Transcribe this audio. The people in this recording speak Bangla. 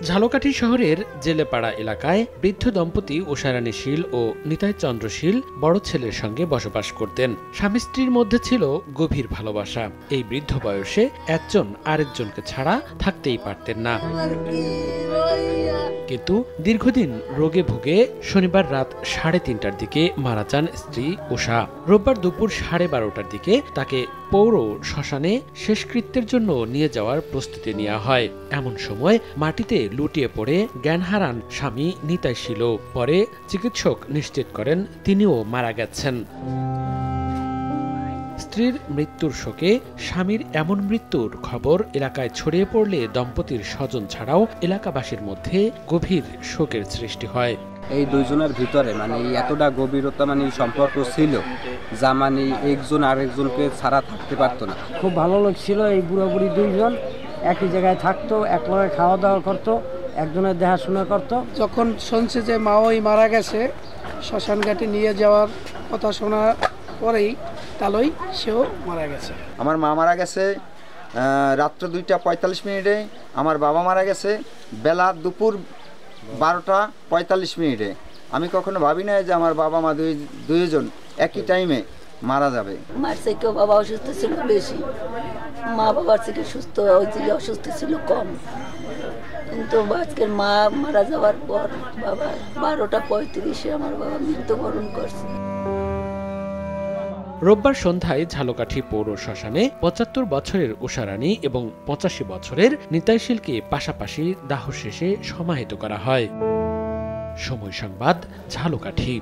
ঝালকাঠি শহরের জেলেপাড়া এলাকায় বৃদ্ধ দম্পতি উষারানী শীল ও নিতাই চন্দ্র শীল বড় ছেলের সঙ্গে বসবাস করতেন। স্বামী স্ত্রীর মধ্যে ছিল গভীর ভালোবাসা। এই বৃদ্ধ বয়সে একজন আরেকজনকে ছাড়া থাকতেই পারতেন না। কিন্তু দীর্ঘদিন রোগে ভুগে শনিবার রাত 3:30টার দিকে মারা যান স্ত্রী উষা। রোববার দুপুর 12:30টার দিকে তাকে পৌর শ্মশানে শেষকৃত্যের জন্য নিয়ে যাওয়ার প্রস্তুতি নেওয়া হয়। এমন সময় মাটিতে লুটিয়ে পড়ে জ্ঞান হারান স্বামী নিতাই শীল। পরে চিকিৎসক নিশ্চিত করেন তিনিও মারা গেছেন। স্ত্রীর মৃত্যুর শোকে স্বামীর এমন মৃত্যুর খবর এলাকায় ছড়িয়ে পড়লে দম্পতির স্বজন ছাড়াও এলাকাবাসীর মধ্যে গভীর শোকের সৃষ্টি হয়। এই দুইজনের ভিতরে এতটা গভীরতা সম্পর্ক ছিল যা একজন আরেকজনকে ছাড়া থাকতে পারতো না। খুব ভালো লাগছিল। এই বুড়ো বুড়ি দুইজন একই জায়গায় থাকতো, একলগে খাওয়া দাওয়া করতো, একজনের দেখাশোনা করতো। যখন শুনছে যে মাওই মারা গেছে, শ্মশান ঘাটে নিয়ে যাওয়ার কথা শোনার পরেই তালই সেও মারা গেছে। আমার মা মারা গেছে রাত্র 2:45 আমার বাবা মারা গেছে বেলা দুপুর 12:45। আমি কখনো ভাবি না যে আমার বাবা মা দুইজন একই টাইমে মারা যাবে। মার থেকে বাবা অসুস্থ ছিল বেশি, মা বাবার থেকে সুস্থ অসুস্থ ছিল কম। কিন্তু আজকের মা মারা যাওয়ার পর বাবা 12:35 আমার বাবা মৃত্যুবরণ করছে। রোববার সন্ধ্যায় ঝালকাঠি পৌর শ্মশানে 75 বছরের উষারানী এবং 85 বছরের নিতাই শীলকে পাশাপাশি দাহ শেষে সমাহিত করা হয়। সময় সংবাদ, ঝালকাঠি।